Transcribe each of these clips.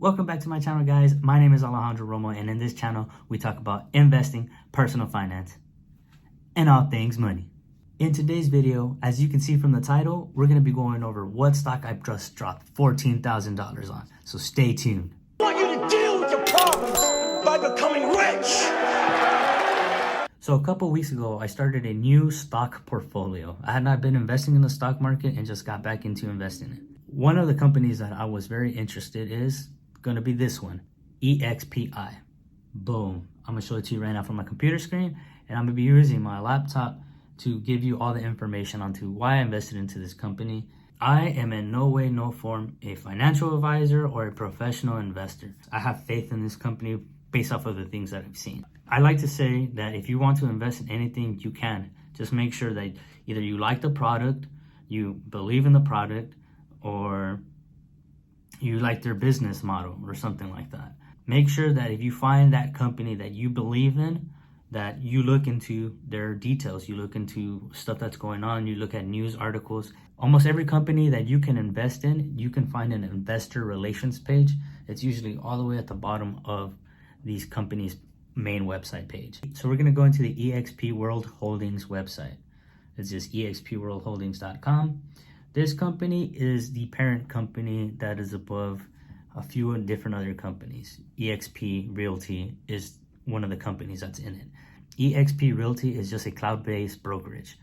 Welcome back to my channel, guys. My name is Alejandro Romo, and in this channel, we talk about investing, personal finance, and all things money. In today's video, as you can see from the title, we're going to be going over what stock I just dropped $14,000 on. So stay tuned. I want you to deal with your problems by becoming rich. So a couple weeks ago, I started a new stock portfolio. I had not been investing in the stock market and just got back into investing in it. One of the companies that I was very interested in is going to be this one, EXPI. Boom. I'm going to show it to you right now from my computer screen, and I'm going to be using my laptop to give you all the information onto why I invested into this company. I am in no way, no form a financial advisor or a professional investor. I have faith in this company based off of the things that I've seen. I like to say that if you want to invest in anything, you can. Just make sure that either you like the product, you believe in the product, or you like their business model or something like that. Make sure that if you find that company that you believe in, that you look into their details, you look into stuff that's going on, you look at news articles. Almost every company that you can invest in, you can find an investor relations page. It's usually all the way at the bottom of these companies' main website page. So we're gonna go into the EXP World Holdings website. It's just expworldholdings.com. This company is the parent company that is above a few different other companies. EXP Realty is one of the companies that's in it. EXP Realty is just a cloud-based brokerage.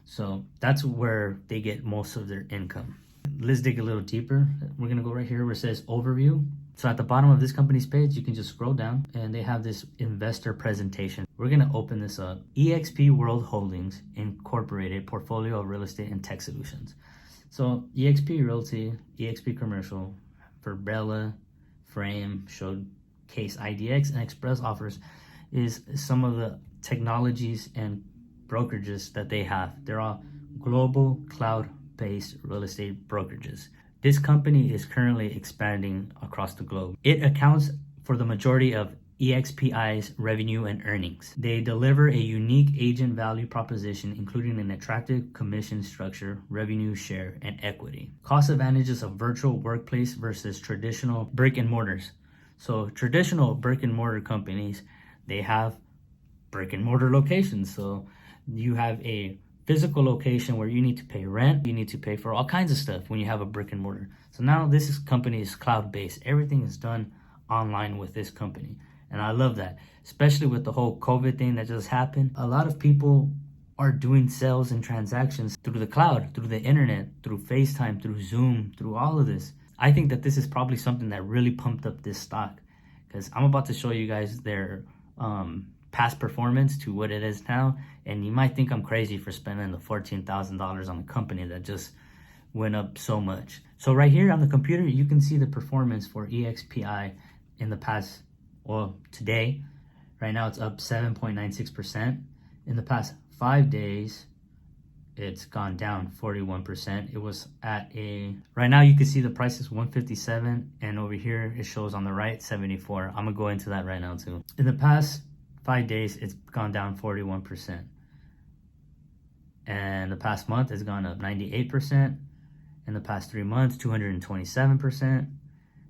So that's where they get most of their income. Let's dig a little deeper. We're gonna go right here where it says overview. So at the bottom of this company's page, you can just scroll down and they have this investor presentation. We're gonna open this up. EXP World Holdings Incorporated Portfolio of Real Estate and Tech Solutions. So EXP Realty, EXP Commercial, Verbella, Frame, Showcase IDX, and Express Offers is some of the technologies and brokerages that they have. They're all global cloud-based real estate brokerages. This company is currently expanding across the globe. It accounts for the majority of EXPI's revenue and earnings. They deliver a unique agent value proposition, including an attractive commission structure, revenue share, and equity. Cost advantages of virtual workplace versus traditional brick and mortars. So traditional brick and mortar companies, they have brick and mortar locations. So you have a physical location where you need to pay rent, you need to pay for all kinds of stuff when you have a brick and mortar. So now this company is cloud-based. Everything is done online with this company. And I love that, especially with the whole COVID thing that just happened. A lot of people are doing sales and transactions through the cloud, through the internet, through FaceTime, through Zoom, through all of this. I think that this is probably something that really pumped up this stock, because I'm about to show you guys their past performance to what it is now. And you might think I'm crazy for spending the $14,000 on a company that just went up so much. So right here on the computer, you can see the performance for EXPI in the past. Well, today, right now it's up 7.96%. In the past 5 days, it's gone down 41%. It was at right now you can see the price is 157, and over here it shows on the right 74. I'm gonna go into that right now too. In the past 5 days, it's gone down 41%. And the past month it's gone up 98%. In the past 3 months, 227%.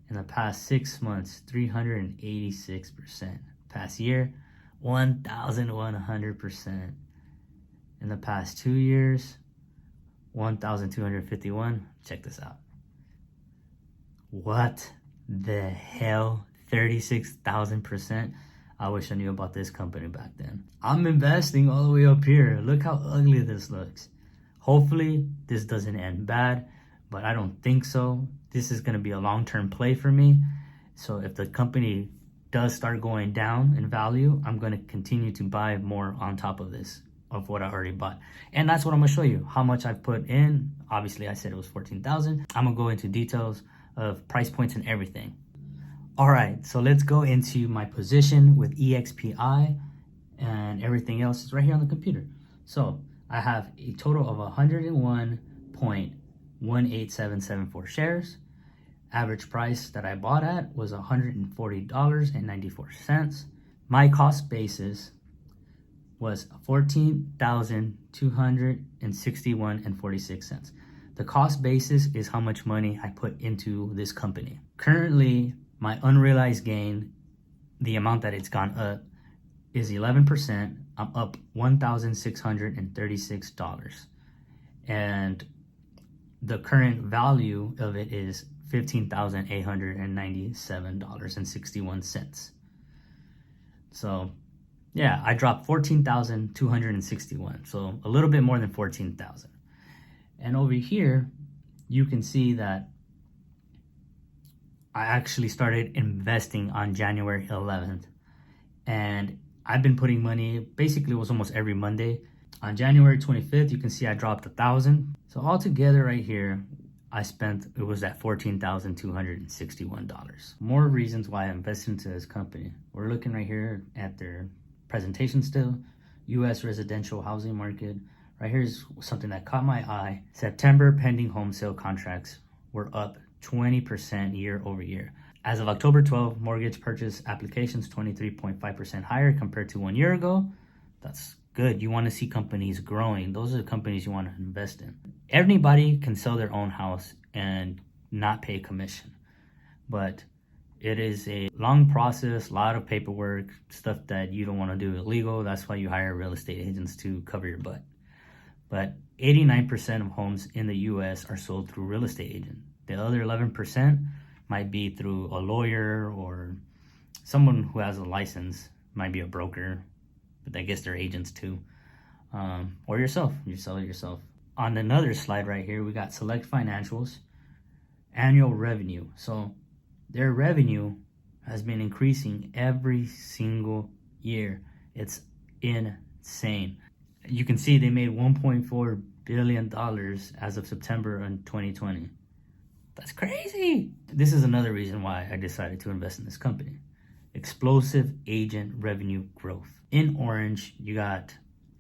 In the past 6 months, 386%. Past year, 1,100%. In the past 2 years, 1,251. Check this out. What the hell? 36,000%. I wish I knew about this company back then. I'm investing all the way up here. Look how ugly this looks. Hopefully, this doesn't end bad, but I don't think so. This is going to be a long-term play for me. So if the company does start going down in value, I'm going to continue to buy more on top of this, of what I already bought. And that's what I'm going to show you, how much I've put in. Obviously, I said it was 14,000. I'm going to go into details of price points and everything. All right, so let's go into my position with EXPI, and everything else is right here on the computer. So I have a total of 101.18774 shares. Average price that I bought at was $140.94. My cost basis was $14,261.46. The cost basis is how much money I put into this company. Currently, My unrealized gain, the amount that it's gone up, is 11%. I'm up $1,636. And the current value of it is $15,897.61. So yeah, I dropped 14,261. So a little bit more than 14,000. And over here, you can see that I actually started investing on January 11th. And I've been putting money, basically it was almost every Monday. On January 25th, you can see I dropped 1,000. So altogether right here, it was at $14,261. More reasons why I invested into this company. We're looking right here at their presentation still. U.S. residential housing market. Right here is something that caught my eye. September pending home sale contracts were up 20% year over year. As of October 12, mortgage purchase applications 23.5% higher compared to 1 year ago. That's good. You want to see companies growing. Those are the companies you want to invest in. Everybody can sell their own house and not pay commission, but it is a long process, a lot of paperwork, stuff that you don't want to do illegal. That's why you hire real estate agents to cover your butt. But 89% of homes in the US are sold through real estate agent. The other 11% might be through a lawyer or someone who has a license, might be a broker, but I guess they're agents too. Or yourself, you sell it yourself. On another slide right here, we got select financials, annual revenue. So their revenue has been increasing every single year. It's insane. You can see they made $1.4 billion as of September in 2020. That's crazy. This is another reason why I decided to invest in this company. Explosive agent revenue growth. In orange, you got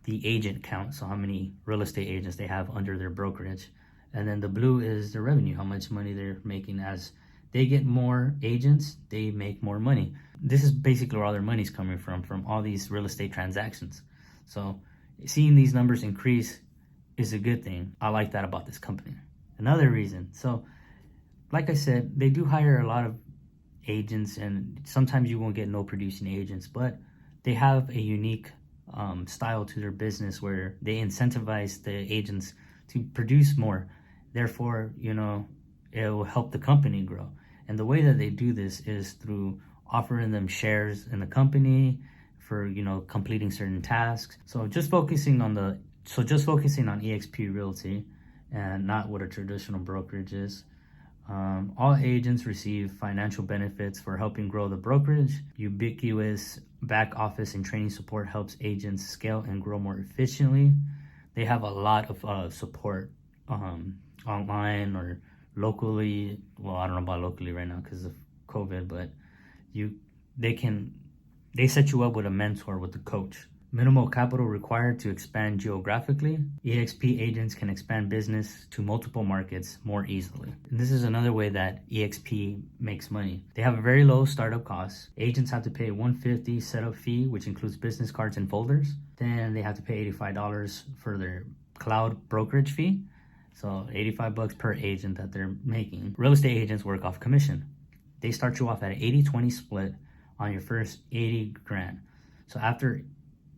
the agent count, so how many real estate agents they have under their brokerage. And then the blue is the revenue, how much money they're making. As they get more agents, they make more money. This is basically where all their money's coming from all these real estate transactions. So seeing these numbers increase is a good thing. I like that about this company. Another reason, so like I said, they do hire a lot of agents, and sometimes you won't get no producing agents, but they have a unique style to their business where they incentivize the agents to produce more. Therefore, it will help the company grow. And the way that they do this is through offering them shares in the company for, completing certain tasks. So just focusing on EXP Realty and not what a traditional brokerage is. All agents receive financial benefits for helping grow the brokerage. Ubiquitous back office and training support helps agents scale and grow more efficiently. They have a lot of support online or locally. Well, I don't know about locally right now because of COVID, but they set you up with a mentor, with a coach. Minimal capital required to expand geographically. EXP agents can expand business to multiple markets more easily. And this is another way that EXP makes money. They have a very low startup cost. Agents have to pay $150 setup fee, which includes business cards and folders. Then they have to pay $85 for their cloud brokerage fee. So $85 per agent that they're making. Real estate agents work off commission. They start you off at an 80-20 split on your first 80 grand. So after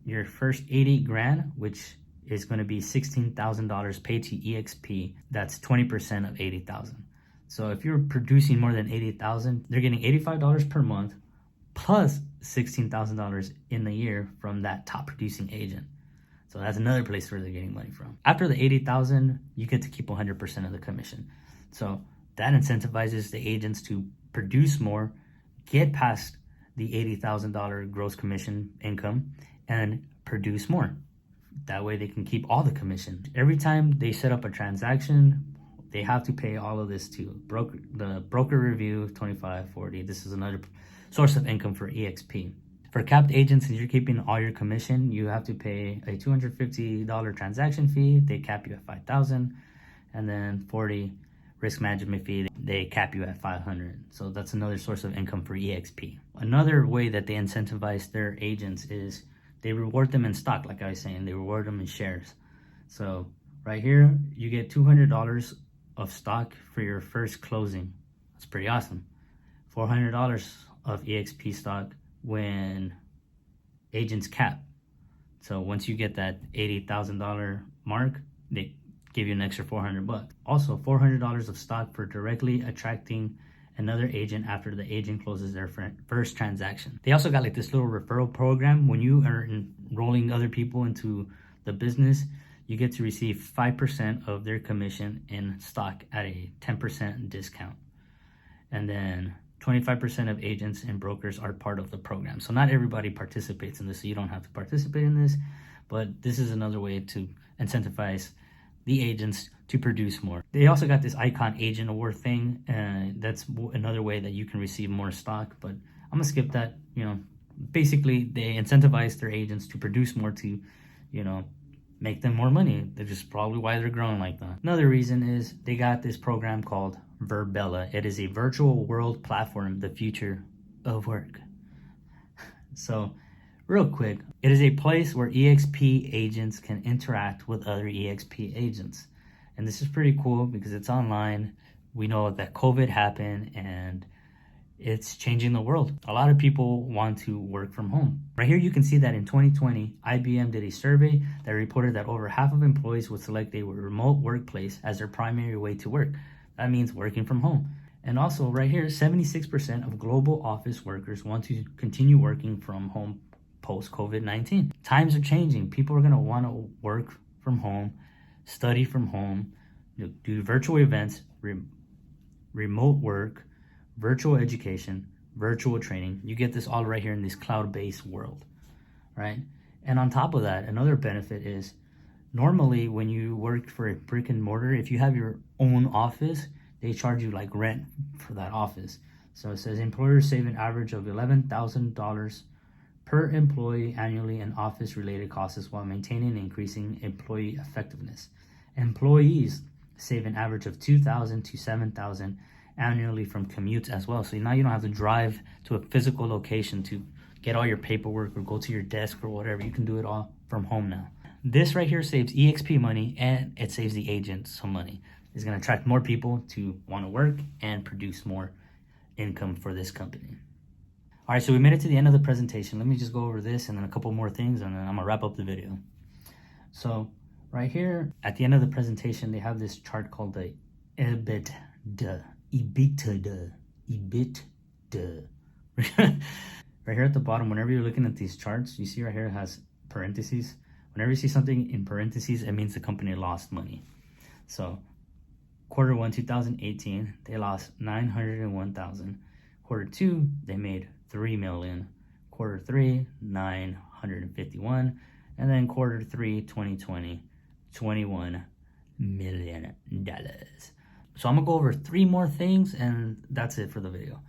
your first 80 grand, which is going to be $16,000 paid to EXP, that's 20% of 80,000. So if you're producing more than 80,000, they're getting $85 per month plus $16,000 in the year from that top producing agent. So that's another place where they're getting money from. After the 80,000, you get to keep 100% of the commission. So that incentivizes the agents to produce more, get past the $80,000 gross commission income, and produce more. That way they can keep all the commission. Every time they set up a transaction, they have to pay all of this to the broker review, 25, 40. This is another source of income for EXP. For capped agents, if you're keeping all your commission, you have to pay a $250 transaction fee. They cap you at $5,000, and then 40 risk management fee. They cap you at $500. So that's another source of income for EXP. Another way that they incentivize their agents is they reward them in stock. Like I was saying, they reward them in shares. So right here, you get $200 of stock for your first closing. That's pretty awesome. $400 of EXP stock when agents cap. So once you get that $80,000 mark, they give you an extra $400. Also, $400 of stock for directly attracting another agent after the agent closes their first transaction. They also got like this little referral program. When you are enrolling other people into the business, you get to receive 5% of their commission in stock at a 10% discount. And then 25% of agents and brokers are part of the program. So not everybody participates in this, so you don't have to participate in this, but this is another way to incentivize the agents to produce more. They also got this Icon Agent Award thing, and that's another way that you can receive more stock, but I'm gonna skip that. You know, basically they incentivize their agents to produce more to, you know, make them more money. That's just probably why they're growing like that. Another reason is they got this program called Verbella. It is a virtual world platform, the future of work. So real quick, it is a place where EXP agents can interact with other EXP agents. And this is pretty cool because it's online. We know that COVID happened and it's changing the world. A lot of people want to work from home. Right here, you can see that in 2020, IBM did a survey that reported that over half of employees would select a remote workplace as their primary way to work. That means working from home. And also right here, 76% of global office workers want to continue working from home post-COVID-19. Times are changing. People are gonna wanna work from home, study from home, do virtual events, remote work, virtual education, virtual training. You get this all right here in this cloud-based world, right? And on top of that, another benefit is normally when you work for a brick and mortar, if you have your own office, they charge you like rent for that office. So it says employers save an average of $11,000 per employee annually in office-related costs while maintaining and increasing employee effectiveness. Employees save an average of $2,000 to $7,000 annually from commutes as well. So now you don't have to drive to a physical location to get all your paperwork or go to your desk or whatever. You can do it all from home now. This right here saves EXP money and it saves the agent some money. It's going to attract more people to want to work and produce more income for this company. All right, so we made it to the end of the presentation. Let me just go over this and then a couple more things and then I'm going to wrap up the video. So right here at the end of the presentation, they have this chart called the EBITDA. Right here at the bottom, whenever you're looking at these charts, you see right here it has parentheses. Whenever you see something in parentheses, it means the company lost money. So quarter 1 2018, they lost 901,000. Quarter 2, they made 3 million. Quarter 3, 951, and then quarter 3 2020, $21 million. So I'm gonna go over 3 more things and that's it for the video.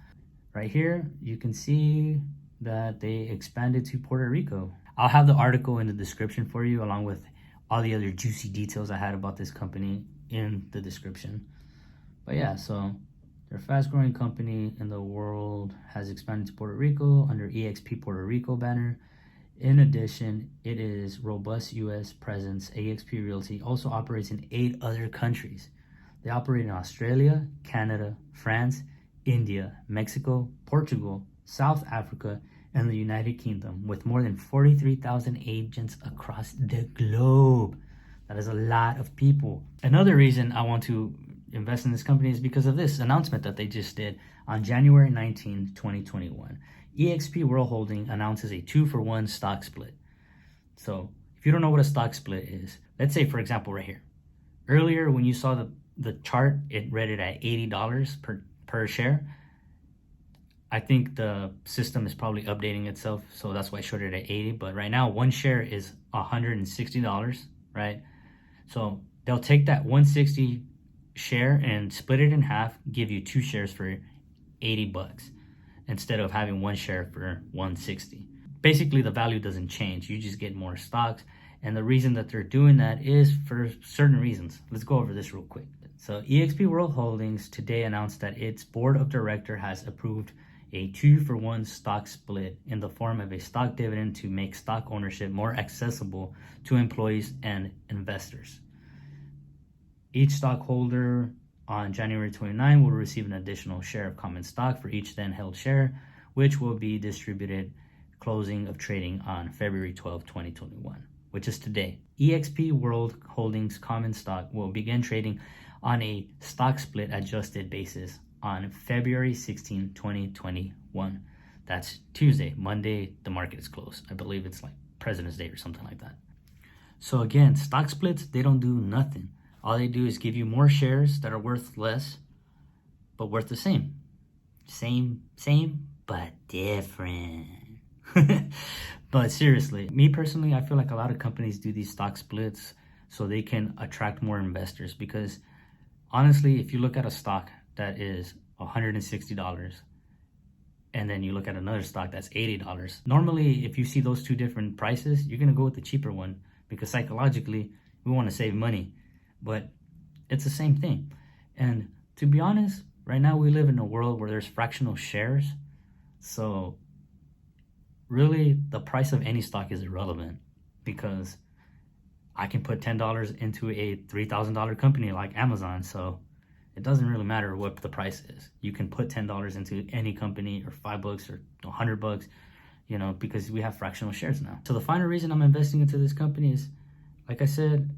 Right here, you can see that they expanded to Puerto Rico. I'll have the article in the description for you along with all the other juicy details I had about this company in the description. But yeah, so they're a fast growing company in the world, has expanded to Puerto Rico under EXP Puerto Rico banner. In addition, it is robust US presence. EXP Realty also operates in 8 other countries. They operate in Australia, Canada, France, India, Mexico, Portugal, South Africa, and the United Kingdom with more than 43,000 agents across the globe. That is a lot of people. Another reason I want to invest in this company is because of this announcement that they just did on January 19, 2021. EXP World Holdings announces a 2-for-1 stock split. So if you don't know what a stock split is, let's say, for example, right here. Earlier, when you saw the chart, it read it at $80 per share. I think the system is probably updating itself, so that's why I showed it at 80. But right now, one share is $160, right? So they'll take that 160 share and split it in half, give you 2 shares for $80 instead of having 1 share for 160. Basically, the value doesn't change. You just get more stocks. And the reason that they're doing that is for certain reasons. Let's go over this real quick. So EXP World Holdings today announced that its board of directors has approved a 2-for-1 stock split in the form of a stock dividend to make stock ownership more accessible to employees and investors. Each stockholder On January 29, we'll receive an additional share of common stock for each then held share, which will be distributed closing of trading on February 12, 2021, which is today. EXP World Holdings common stock will begin trading on a stock split adjusted basis on February 16, 2021. That's Tuesday. Monday, the market is closed. I believe it's like President's Day or something like that. So again, stock splits, they don't do nothing. All they do is give you more shares that are worth less, but worth the same. Same, but different. But seriously, me personally, I feel like a lot of companies do these stock splits so they can attract more investors, because honestly, if you look at a stock that is $160 and then you look at another stock that's $80, normally if you see those two different prices, you're going to go with the cheaper one, because psychologically we want to save money, but it's the same thing. And to be honest, right now we live in a world where there's fractional shares, so really the price of any stock is irrelevant, because I can put $10 into a $3,000 company like Amazon, so it doesn't really matter what the price is. You can put $10 into any company, or $5 or $100, you know, because we have fractional shares now. So the final reason I'm investing into this company is, like I said,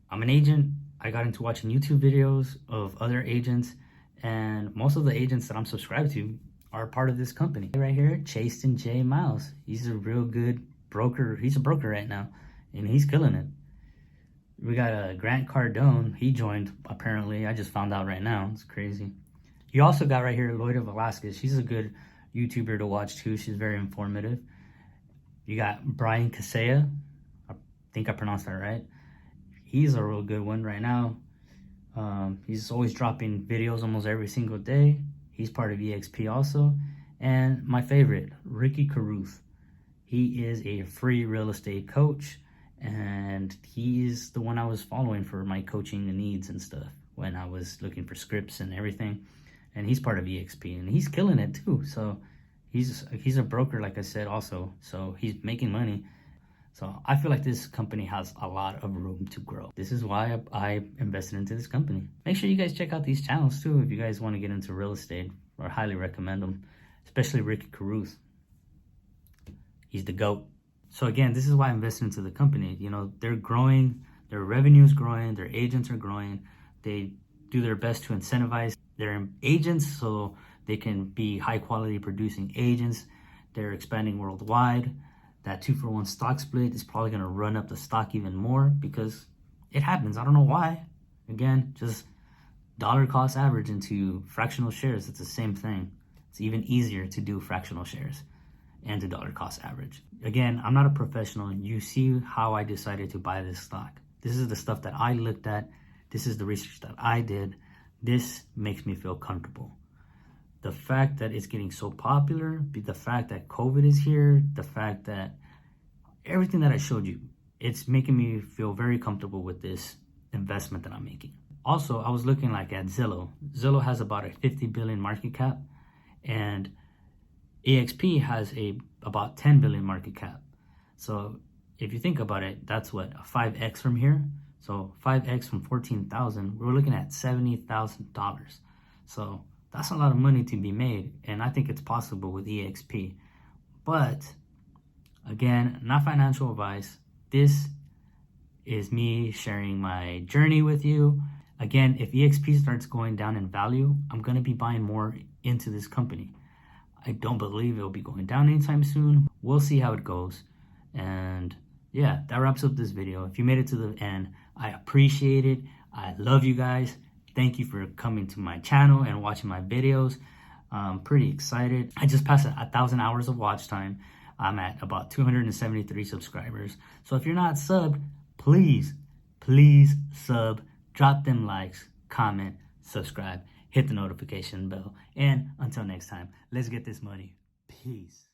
I'm an agent. I got into watching YouTube videos of other agents, and most of the agents that I'm subscribed to are part of this company. Right here, Chasten J. Miles. He's a real good broker. He's a broker right now, and he's killing it. We got Grant Cardone. He joined, apparently. I just found out right now. It's crazy. You also got right here Loida Velasquez. She's a good YouTuber to watch too. She's very informative. You got Brian Casella. I think I pronounced that right. He's a real good one right now. He's always dropping videos almost every single day. He's part of EXP also. And my favorite, Ricky Carruth. He is a free real estate coach, and he's the one I was following for my coaching needs and stuff when I was looking for scripts and everything. And he's part of EXP, and he's killing it too. So he's a broker, like I said, also. So he's making money. So I feel like this company has a lot of room to grow. This is why I invested into this company. Make sure you guys check out these channels too if you guys want to get into real estate. I highly recommend them, especially Ricky Carruth. He's the GOAT. So again, this is why I invested into the company. You know, they're growing, their revenue is growing, their agents are growing. They do their best to incentivize their agents so they can be high quality producing agents. They're expanding worldwide. That 2-for-1 stock split is probably going to run up the stock even more, because it happens. I don't know why. Again, just dollar cost average into fractional shares. It's the same thing. It's even easier to do fractional shares and to dollar cost average. Again, I'm not a professional. You see how I decided to buy this stock. This is the stuff that I looked at. This is the research that I did. This makes me feel comfortable. The fact that it's getting so popular, the fact that COVID is here, the fact that everything that I showed you, it's making me feel very comfortable with this investment that I'm making. Also, I was looking like at Zillow. Zillow has about a 50 billion market cap, and EXP has about 10 billion market cap. So if you think about it, that's what, a 5x from here. So 5x from 14,000, we're looking at $70,000. So that's a lot of money to be made, and I think it's possible with EXP. But again, not financial advice. This is me sharing my journey with you. Again, if EXP starts going down in value, I'm going to be buying more into this company. I don't believe it'll be going down anytime soon. We'll see how it goes. And yeah, that wraps up this video. If you made it to the end, I appreciate it. I love you guys. Thank you for coming to my channel and watching my videos. I'm pretty excited. I just passed 1,000 hours of watch time. I'm at about 273 subscribers. So if you're not subbed, please sub, drop them likes, comment, subscribe, hit the notification bell. And until next time, let's get this money. Peace.